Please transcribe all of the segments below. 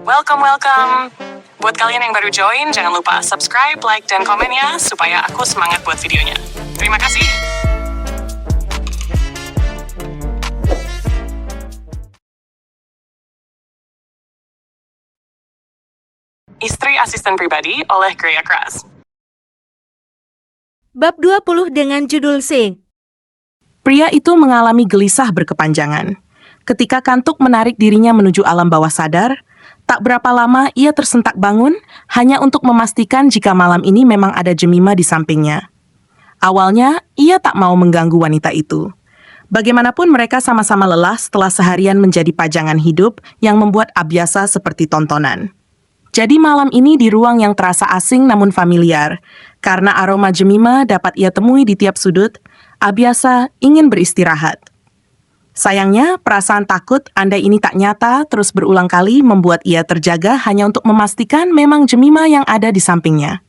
Welcome. Buat kalian yang baru join, jangan lupa subscribe, like, dan komen ya, supaya aku semangat buat videonya. Terima kasih. Istri Asisten Pribadi oleh Grea Kras. Bab 20 dengan judul C. Pria itu mengalami gelisah berkepanjangan. Ketika kantuk menarik dirinya menuju alam bawah sadar, tak berapa lama ia tersentak bangun hanya untuk memastikan jika malam ini memang ada Jemima di sampingnya. Awalnya, ia tak mau mengganggu wanita itu. Bagaimanapun mereka sama-sama lelah setelah seharian menjadi pajangan hidup yang membuat Abiasa seperti tontonan. Jadi malam ini di ruang yang terasa asing namun familiar, karena aroma Jemima dapat ia temui di tiap sudut, Abiasa ingin beristirahat. Sayangnya, perasaan takut andai ini tak nyata terus berulang kali membuat ia terjaga hanya untuk memastikan memang Jemima yang ada di sampingnya.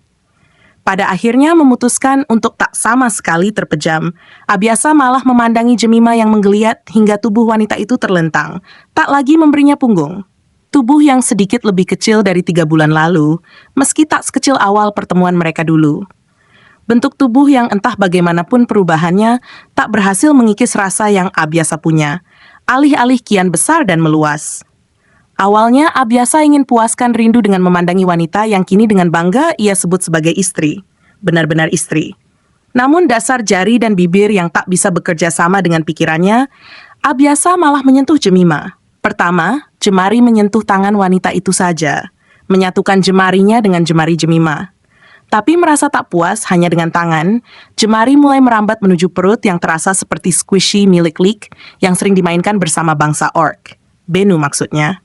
Pada akhirnya memutuskan untuk tak sama sekali terpejam, Abiasa malah memandangi Jemima yang menggeliat hingga tubuh wanita itu terlentang, tak lagi memberinya punggung. Tubuh yang sedikit lebih kecil dari 3 bulan lalu, meski tak sekecil awal pertemuan mereka dulu. Bentuk tubuh yang entah bagaimanapun perubahannya tak berhasil mengikis rasa yang Abiasa punya, alih-alih kian besar dan meluas. Awalnya Abiasa ingin puaskan rindu dengan memandangi wanita yang kini dengan bangga ia sebut sebagai istri, benar-benar istri. Namun dasar jari dan bibir yang tak bisa bekerja sama dengan pikirannya, Abiasa malah menyentuh Jemima. Pertama, jemari menyentuh tangan wanita itu saja, menyatukan jemarinya dengan jemari Jemima. Tapi merasa tak puas hanya dengan tangan, jemari mulai merambat menuju perut yang terasa seperti squishy milik Lik yang sering dimainkan bersama bangsa orc. Benu maksudnya.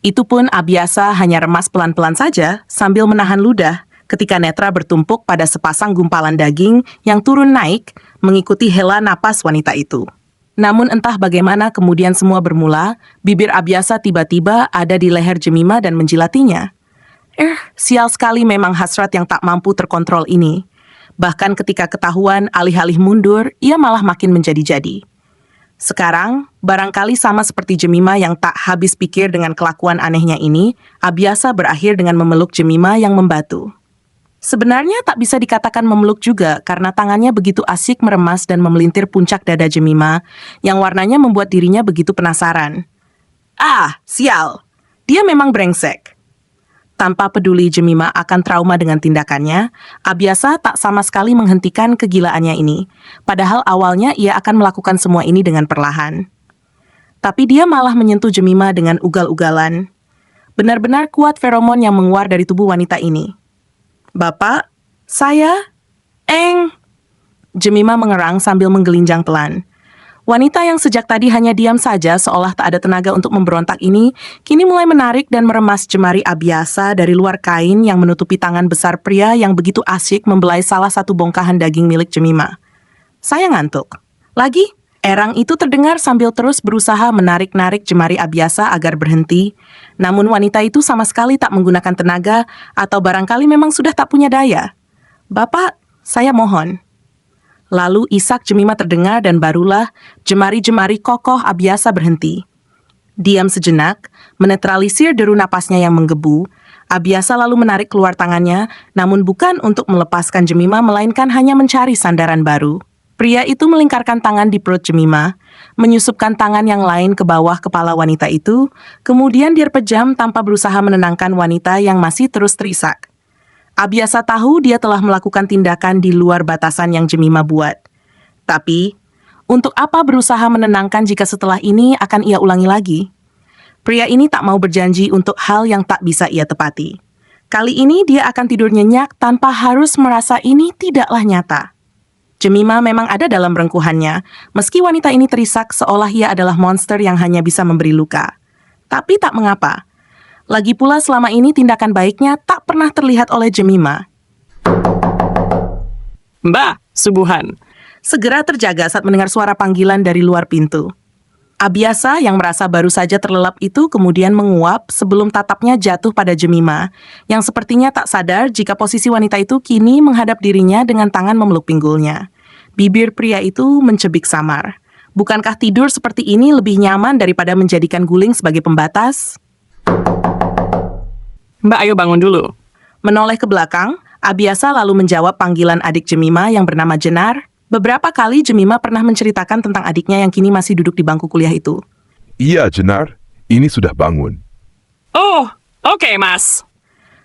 Itu pun Abiasa hanya remas pelan-pelan saja sambil menahan ludah ketika netra bertumpuk pada sepasang gumpalan daging yang turun naik mengikuti hela napas wanita itu. Namun entah bagaimana kemudian semua bermula, bibir Abiasa tiba-tiba ada di leher Jemima dan menjilatinya. Sial sekali memang hasrat yang tak mampu terkontrol ini. Bahkan ketika ketahuan alih-alih mundur, ia malah makin menjadi-jadi. Sekarang, barangkali sama seperti Jemima yang tak habis pikir dengan kelakuan anehnya ini, Abiasa berakhir dengan memeluk Jemima yang membatu. Sebenarnya tak bisa dikatakan memeluk juga karena tangannya begitu asik meremas dan memelintir puncak dada Jemima yang warnanya membuat dirinya begitu penasaran. Sial! Dia memang brengsek. Tanpa peduli Jemima akan trauma dengan tindakannya, Abiasa tak sama sekali menghentikan kegilaannya ini. Padahal awalnya ia akan melakukan semua ini dengan perlahan. Tapi dia malah menyentuh Jemima dengan ugal-ugalan. Benar-benar kuat feromon yang menguar dari tubuh wanita ini. "Bapak, saya, Jemima mengerang sambil menggelinjang pelan. Wanita yang sejak tadi hanya diam saja seolah tak ada tenaga untuk memberontak ini, kini mulai menarik dan meremas jemari Abiasa dari luar kain yang menutupi tangan besar pria yang begitu asyik membelai salah satu bongkahan daging milik Jemima. "Saya ngantuk." Lagi, erang itu terdengar sambil terus berusaha menarik-narik jemari Abiasa agar berhenti. Namun wanita itu sama sekali tak menggunakan tenaga atau barangkali memang sudah tak punya daya. "Bapak, saya mohon." Lalu isak Jemima terdengar dan barulah jemari-jemari kokoh Abiasa berhenti. Diam sejenak, menetralisir deru napasnya yang menggebu, Abiasa lalu menarik keluar tangannya, namun bukan untuk melepaskan Jemima melainkan hanya mencari sandaran baru. Pria itu melingkarkan tangan di perut Jemima, menyusupkan tangan yang lain ke bawah kepala wanita itu, kemudian dierpejam tanpa berusaha menenangkan wanita yang masih terus terisak. Abiasa tahu dia telah melakukan tindakan di luar batasan yang Jemima buat. Tapi, untuk apa berusaha menenangkan jika setelah ini akan ia ulangi lagi? Pria ini tak mau berjanji untuk hal yang tak bisa ia tepati. Kali ini dia akan tidur nyenyak tanpa harus merasa ini tidaklah nyata. Jemima memang ada dalam rengkuhannya, meski wanita ini terisak seolah ia adalah monster yang hanya bisa memberi luka. Tapi tak mengapa. Lagi pula selama ini tindakan baiknya tak pernah terlihat oleh Jemima. "Mbak, subuhan!" Segera terjaga saat mendengar suara panggilan dari luar pintu. Abiasa yang merasa baru saja terlelap itu kemudian menguap sebelum tatapnya jatuh pada Jemima, yang sepertinya tak sadar jika posisi wanita itu kini menghadap dirinya dengan tangan memeluk pinggulnya. Bibir pria itu mencebik samar. Bukankah tidur seperti ini lebih nyaman daripada menjadikan guling sebagai pembatas? Mbak ayo bangun dulu. Menoleh ke belakang, Abiasa lalu menjawab panggilan adik Jemima yang bernama Jenar. Beberapa kali Jemima pernah menceritakan tentang adiknya yang kini masih duduk di bangku kuliah itu. Iya, Jenar. Ini sudah bangun. Oh, oke, Mas.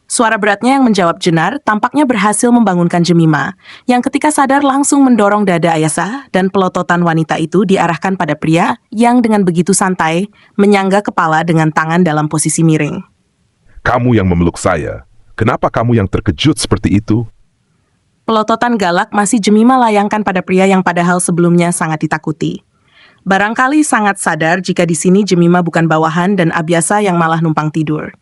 Suara beratnya yang menjawab Jenar tampaknya berhasil membangunkan Jemima, yang ketika sadar langsung mendorong dada Ayasa dan pelototan wanita itu diarahkan pada pria yang dengan begitu santai menyangga kepala dengan tangan dalam posisi miring. Kamu yang memeluk saya. Kenapa kamu yang terkejut seperti itu? Pelototan galak masih Jemima layangkan pada pria yang padahal sebelumnya sangat ditakuti. Barangkali sangat sadar jika di sini Jemima bukan bawahan dan Abiasa yang malah numpang tidur.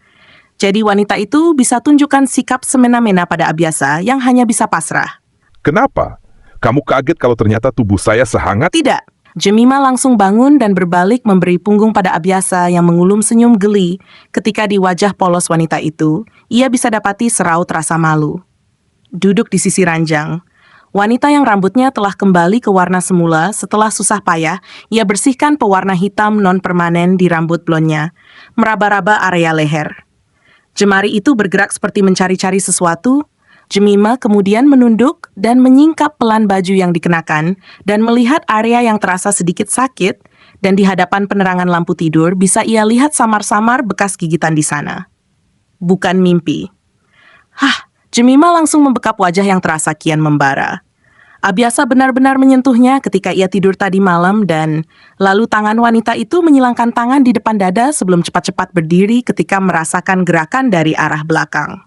Jadi wanita itu bisa tunjukkan sikap semena-mena pada Abiasa yang hanya bisa pasrah. Kenapa? Kamu kaget kalau ternyata tubuh saya sehangat? Tidak. Jemima langsung bangun dan berbalik memberi punggung pada Abiasa yang mengulum senyum geli ketika di wajah polos wanita itu, ia bisa dapati seraut rasa malu. Duduk di sisi ranjang, wanita yang rambutnya telah kembali ke warna semula setelah susah payah, ia bersihkan pewarna hitam non-permanen di rambut blondnya, meraba-raba area leher. Jemari itu bergerak seperti mencari-cari sesuatu. Jemima kemudian menunduk dan menyingkap pelan baju yang dikenakan dan melihat area yang terasa sedikit sakit dan di hadapan penerangan lampu tidur bisa ia lihat samar-samar bekas gigitan di sana. Bukan mimpi. Jemima langsung membekap wajah yang terasa kian membara. Abiasa benar-benar menyentuhnya ketika ia tidur tadi malam dan lalu tangan wanita itu menyilangkan tangan di depan dada sebelum cepat-cepat berdiri ketika merasakan gerakan dari arah belakang.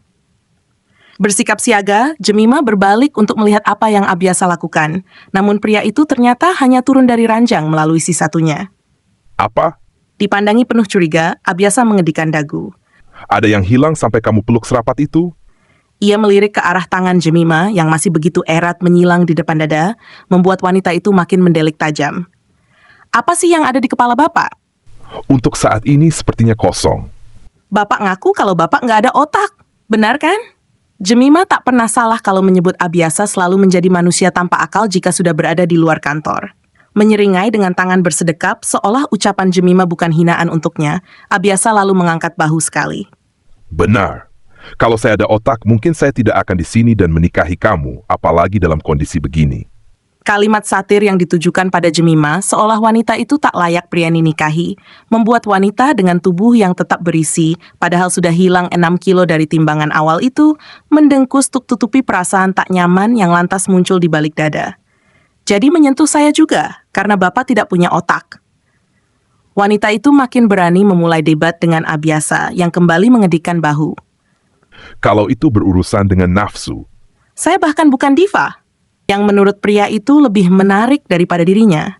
Bersikap siaga, Jemima berbalik untuk melihat apa yang Abiasa lakukan. Namun pria itu ternyata hanya turun dari ranjang melalui si satunya. Apa? Dipandangi penuh curiga, Abiasa mengedikan dagu. Ada yang hilang sampai kamu peluk serapat itu? Ia melirik ke arah tangan Jemima yang masih begitu erat menyilang di depan dada, membuat wanita itu makin mendelik tajam. Apa sih yang ada di kepala Bapak? Untuk saat ini sepertinya kosong. Bapak ngaku kalau Bapak nggak ada otak. Benar kan? Jemima tak pernah salah kalau menyebut Abiasa selalu menjadi manusia tanpa akal jika sudah berada di luar kantor. Menyeringai dengan tangan bersedekap seolah ucapan Jemima bukan hinaan untuknya, Abiasa lalu mengangkat bahu sekali. Benar. Kalau saya ada otak, mungkin saya tidak akan di sini dan menikahi kamu, apalagi dalam kondisi begini. Kalimat satir yang ditujukan pada Jemima seolah wanita itu tak layak pria dinikahi, membuat wanita dengan tubuh yang tetap berisi, padahal sudah hilang 6 kilo dari timbangan awal itu, mendengkus untuk tutupi perasaan tak nyaman yang lantas muncul di balik dada. Jadi menyentuh saya juga, karena Bapak tidak punya otak. Wanita itu makin berani memulai debat dengan Abiasa yang kembali mengedikkan bahu. Kalau itu berurusan dengan nafsu. Saya bahkan bukan diva, yang menurut pria itu lebih menarik daripada dirinya.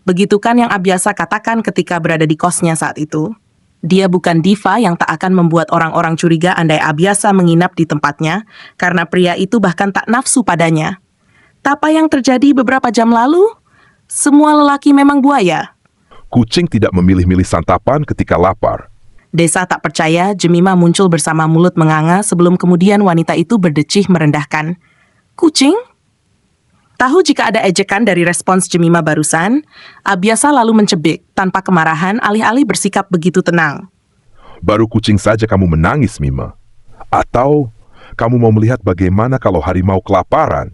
Begitukan yang Abiasa katakan ketika berada di kosnya saat itu. Dia bukan diva yang tak akan membuat orang-orang curiga andai Abiasa menginap di tempatnya, karena pria itu bahkan tak nafsu padanya. Apa yang terjadi beberapa jam lalu? Semua lelaki memang buaya. Kucing tidak memilih-milih santapan ketika lapar. Desa tak percaya, Jemima muncul bersama mulut menganga sebelum kemudian wanita itu berdecih merendahkan. Kucing? Tahu jika ada ejekan dari respons Jemima barusan, Abiasa lalu mencebik tanpa kemarahan alih-alih bersikap begitu tenang. Baru kucing saja kamu menangis, Mima. Atau kamu mau melihat bagaimana kalau harimau kelaparan?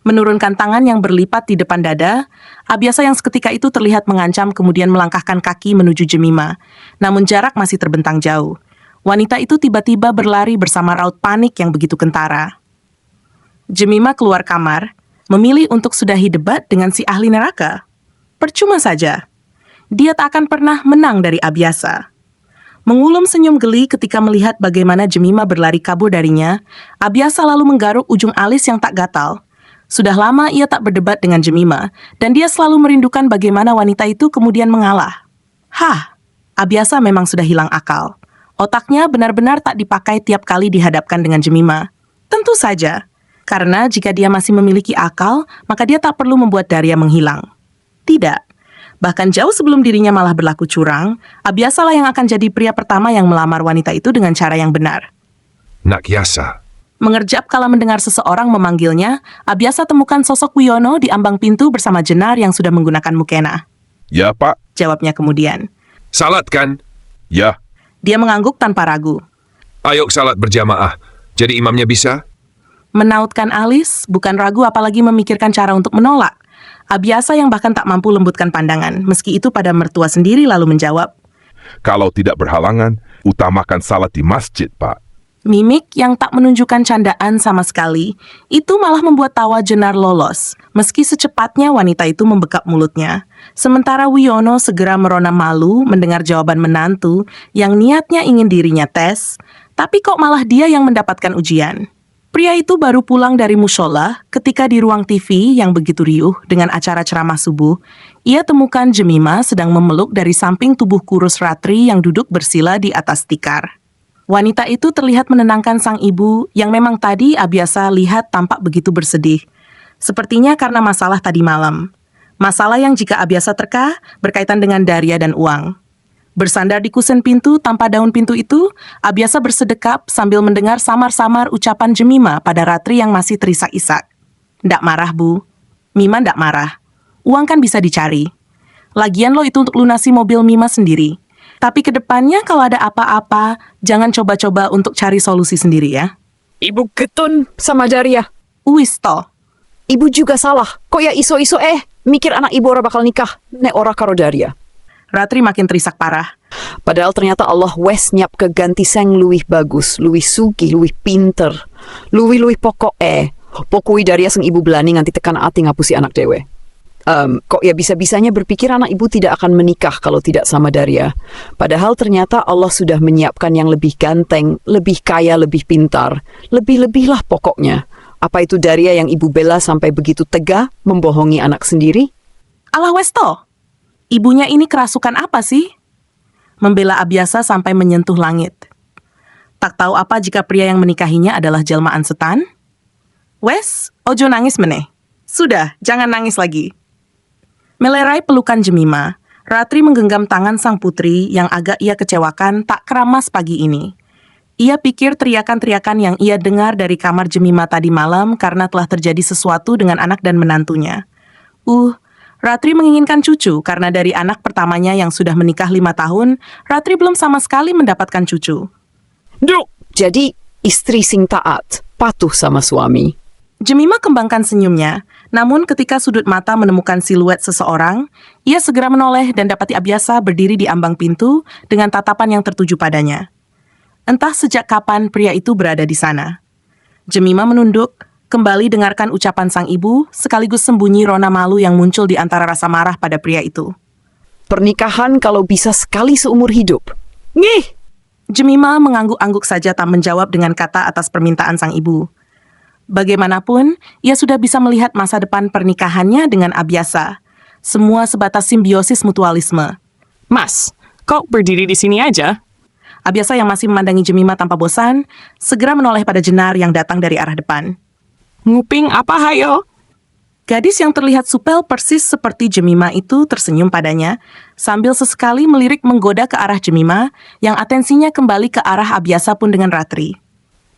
Menurunkan tangan yang berlipat di depan dada, Abiasa yang seketika itu terlihat mengancam kemudian melangkahkan kaki menuju Jemima. Namun jarak masih terbentang jauh. Wanita itu tiba-tiba berlari bersama raut panik yang begitu kentara. Jemima keluar kamar, memilih untuk sudahi debat dengan si ahli neraka. Percuma saja. Dia tak akan pernah menang dari Abiasa. Mengulum senyum geli ketika melihat bagaimana Jemima berlari kabur darinya, Abiasa lalu menggaruk ujung alis yang tak gatal. Sudah lama ia tak berdebat dengan Jemima, dan dia selalu merindukan bagaimana wanita itu kemudian mengalah. Abiasa memang sudah hilang akal. Otaknya benar-benar tak dipakai tiap kali dihadapkan dengan Jemima. Tentu saja, karena jika dia masih memiliki akal, maka dia tak perlu membuat Daria menghilang. Tidak. Bahkan jauh sebelum dirinya malah berlaku curang, Abiasa lah yang akan jadi pria pertama yang melamar wanita itu dengan cara yang benar. Nak Yasa. Mengerjap kala mendengar seseorang memanggilnya, Abiasa temukan sosok Wiono di ambang pintu bersama Jenar yang sudah menggunakan mukena. Ya, Pak. Jawabnya kemudian. Salat kan? Ya. Dia mengangguk tanpa ragu. Ayo salat berjamaah. Jadi imamnya bisa? Menautkan alis, bukan ragu apalagi memikirkan cara untuk menolak. Abiasa yang bahkan tak mampu lembutkan pandangan, meski itu pada mertua sendiri lalu menjawab. Kalau tidak berhalangan, utamakan salat di masjid, Pak. Mimik yang tak menunjukkan candaan sama sekali, itu malah membuat tawa Jenar lolos, meski secepatnya wanita itu membekap mulutnya. Sementara Wiono segera merona malu mendengar jawaban menantu yang niatnya ingin dirinya tes, tapi kok malah dia yang mendapatkan ujian. Pria itu baru pulang dari mushola ketika di ruang TV yang begitu riuh dengan acara ceramah subuh, ia temukan Jemima sedang memeluk dari samping tubuh kurus Ratri yang duduk bersila di atas tikar. Wanita itu terlihat menenangkan sang ibu yang memang tadi Abiasa lihat tampak begitu bersedih. Sepertinya karena masalah tadi malam. Masalah yang jika Abiasa terka berkaitan dengan Daria dan uang. Bersandar di kusen pintu tanpa daun pintu itu, Abiasa bersedekap sambil mendengar samar-samar ucapan Jemima pada Ratri yang masih terisak-isak. "Ndak marah, Bu. Mima ndak marah. Uang kan bisa dicari. Lagian lo itu untuk lunasi mobil Mima sendiri. Tapi kedepannya kalau ada apa-apa, jangan coba-coba untuk cari solusi sendiri ya." Ibu getun sama Daria. Uwis toh. Ibu juga salah. Kok ya iso-iso mikir anak ibu ora bakal nikah. Nek ora karo Daria. Ratri makin terisak parah. Padahal ternyata Allah wes nyap keganti seng luwih bagus, luwih sugih, luwih pinter, luwih pokok pokoi Daria seng ibu belani nganti tekan ati ngapusi anak dewe. Kok ya bisa-bisanya berpikir anak ibu tidak akan menikah kalau tidak sama Daria. Padahal ternyata Allah sudah menyiapkan yang lebih ganteng, lebih kaya, lebih pintar. Lebih-lebih lah pokoknya. Apa itu Daria yang ibu bela sampai begitu tega membohongi anak sendiri? Alah Westo, ibunya ini kerasukan apa sih? Membela Abiasa sampai menyentuh langit. Tak tahu apa jika pria yang menikahinya adalah jelmaan setan? Wes, ojo nangis meneh. Sudah, jangan nangis lagi. Melerai pelukan Jemima, Ratri menggenggam tangan sang putri yang agak ia kecewakan tak keramas pagi ini. Ia pikir teriakan-teriakan yang ia dengar dari kamar Jemima tadi malam karena telah terjadi sesuatu dengan anak dan menantunya. Ratri menginginkan cucu karena dari anak pertamanya yang sudah menikah 5 tahun, Ratri belum sama sekali mendapatkan cucu. Duh, jadi istri sing taat, patuh sama suami. Jemima kembangkan senyumnya, namun ketika sudut mata menemukan siluet seseorang, ia segera menoleh dan dapati Abiasa berdiri di ambang pintu dengan tatapan yang tertuju padanya. Entah sejak kapan pria itu berada di sana. Jemima menunduk, kembali dengarkan ucapan sang ibu, sekaligus sembunyi rona malu yang muncul di antara rasa marah pada pria itu. Pernikahan kalau bisa sekali seumur hidup. Ngih! Jemima mengangguk-angguk saja tak menjawab dengan kata atas permintaan sang ibu. Bagaimanapun, ia sudah bisa melihat masa depan pernikahannya dengan Abiasa. Semua sebatas simbiosis mutualisme. Mas, kok berdiri di sini aja? Abiasa yang masih memandangi Jemima tanpa bosan, segera menoleh pada Jenar yang datang dari arah depan. Nguping apa hayo? Gadis yang terlihat supel persis seperti Jemima itu tersenyum padanya, sambil sesekali melirik menggoda ke arah Jemima, yang atensinya kembali ke arah Abiasa pun dengan Ratri.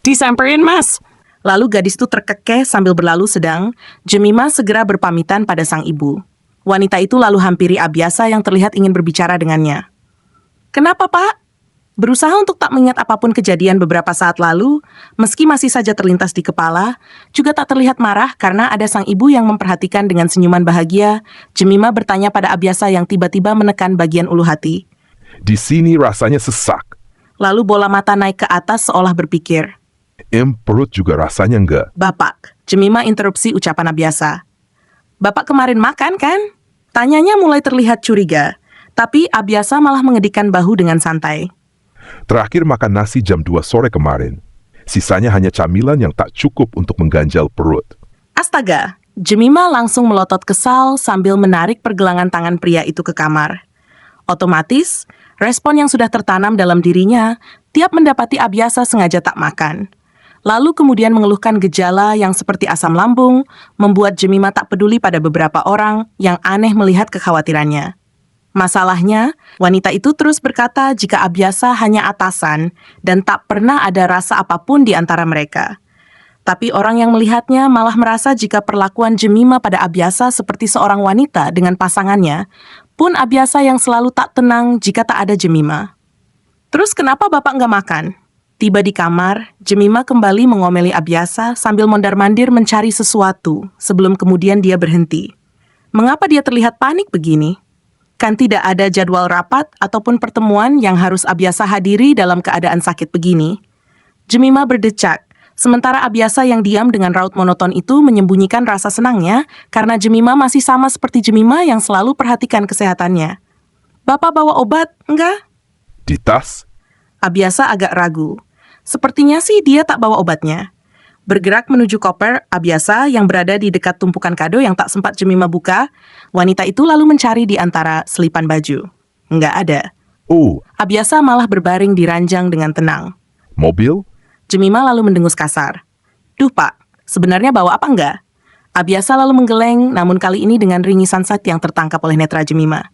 Disamperin, Mas. Lalu gadis itu terkekeh sambil berlalu sedang, Jemima segera berpamitan pada sang ibu. Wanita itu lalu hampiri Abiasa yang terlihat ingin berbicara dengannya. "Kenapa, Pak?" Berusaha untuk tak mengingat apapun kejadian beberapa saat lalu, meski masih saja terlintas di kepala, juga tak terlihat marah karena ada sang ibu yang memperhatikan dengan senyuman bahagia. Jemima bertanya pada Abiasa yang tiba-tiba menekan bagian ulu hati. Di sini rasanya sesak. Lalu bola mata naik ke atas seolah berpikir. Perut juga rasanya enggak. "Bapak," Jemima interupsi ucapan Abiasa. "Bapak kemarin makan kan?" Tanyanya mulai terlihat curiga, tapi Abiasa malah mengedikkan bahu dengan santai. Terakhir makan nasi jam 2 sore kemarin. Sisanya hanya camilan yang tak cukup untuk mengganjal perut. Astaga, Jemima langsung melotot kesal sambil menarik pergelangan tangan pria itu ke kamar. Otomatis, respon yang sudah tertanam dalam dirinya tiap mendapati Abiasa sengaja tak makan. Lalu kemudian mengeluhkan gejala yang seperti asam lambung, membuat Jemima tak peduli pada beberapa orang yang aneh melihat kekhawatirannya. Masalahnya, wanita itu terus berkata jika Abiasa hanya atasan dan tak pernah ada rasa apapun di antara mereka. Tapi orang yang melihatnya malah merasa jika perlakuan Jemima pada Abiasa seperti seorang wanita dengan pasangannya, pun Abiasa yang selalu tak tenang jika tak ada Jemima. "Terus kenapa Bapak nggak makan?" Tiba di kamar, Jemima kembali mengomeli Abiasa sambil mondar-mandir mencari sesuatu sebelum kemudian dia berhenti. Mengapa dia terlihat panik begini? Kan tidak ada jadwal rapat ataupun pertemuan yang harus Abiasa hadiri dalam keadaan sakit begini. Jemima berdecak, sementara Abiasa yang diam dengan raut monoton itu menyembunyikan rasa senangnya karena Jemima masih sama seperti Jemima yang selalu perhatikan kesehatannya. Bapak bawa obat, enggak? Di tas? Abiasa agak ragu. Sepertinya sih dia tak bawa obatnya. Bergerak menuju koper Abiasa yang berada di dekat tumpukan kado yang tak sempat Jemima buka, wanita itu lalu mencari di antara selipan baju. Enggak ada. Oh, Abiasa malah berbaring di ranjang dengan tenang. mobil? Jemima lalu mendengus kasar. Duh pak, sebenarnya bawa apa enggak? Abiasa lalu menggeleng, namun kali ini dengan ringisan sakit yang tertangkap oleh netra Jemima.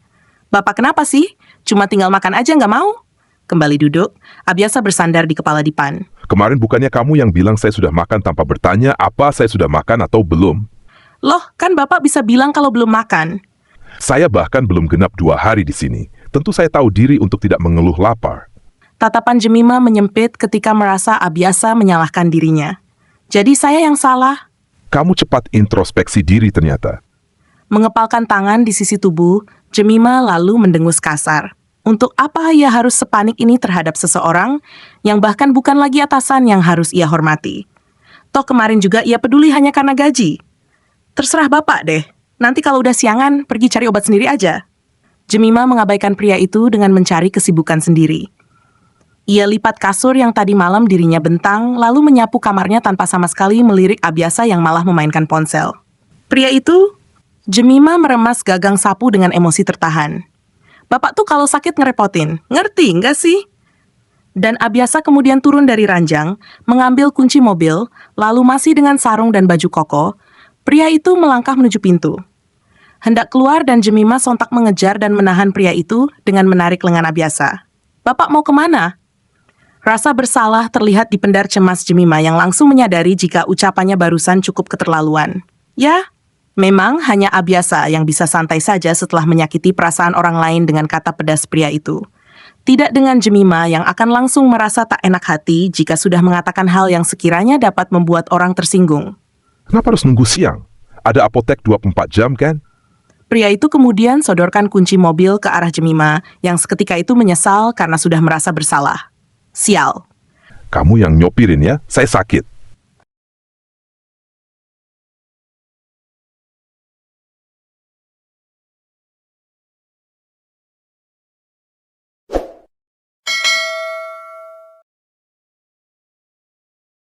Bapak kenapa sih? Cuma tinggal makan aja nggak mau? Kembali duduk, Abiasa bersandar di kepala dipan. Kemarin bukannya kamu yang bilang saya sudah makan tanpa bertanya apa saya sudah makan atau belum? Loh, kan Bapak bisa bilang kalau belum makan. Saya bahkan belum genap 2 hari di sini. Tentu saya tahu diri untuk tidak mengeluh lapar. Tatapan Jemima menyempit ketika merasa Abiasa menyalahkan dirinya. Jadi saya yang salah. Kamu cepat introspeksi diri ternyata. Mengepalkan tangan di sisi tubuh, Jemima lalu mendengus kasar. Untuk apa ia harus sepanik ini terhadap seseorang yang bahkan bukan lagi atasan yang harus ia hormati? Toh kemarin juga ia peduli hanya karena gaji. Terserah Bapak deh, nanti kalau udah siangan pergi cari obat sendiri aja. Jemima mengabaikan pria itu dengan mencari kesibukan sendiri. Ia lipat kasur yang tadi malam dirinya bentang, lalu menyapu kamarnya tanpa sama sekali melirik Abiasa yang malah memainkan ponsel. Pria itu, Jemima meremas gagang sapu dengan emosi tertahan. Bapak tuh kalau sakit ngerepotin, ngerti nggak sih? Dan Abiasa kemudian turun dari ranjang, mengambil kunci mobil, lalu masih dengan sarung dan baju koko, pria itu melangkah menuju pintu. Hendak keluar dan Jemima sontak mengejar dan menahan pria itu dengan menarik lengan Abiasa. Bapak mau kemana? Rasa bersalah terlihat di pendar cemas Jemima yang langsung menyadari jika ucapannya barusan cukup keterlaluan. Ya, memang hanya Abiasa yang bisa santai saja setelah menyakiti perasaan orang lain dengan kata pedas pria itu. Tidak dengan Jemima yang akan langsung merasa tak enak hati jika sudah mengatakan hal yang sekiranya dapat membuat orang tersinggung. Kenapa harus nunggu siang? Ada apotek 24 jam kan? Pria itu kemudian sodorkan kunci mobil ke arah Jemima yang seketika itu menyesal karena sudah merasa bersalah. Sial. Kamu yang nyopirin ya, saya sakit.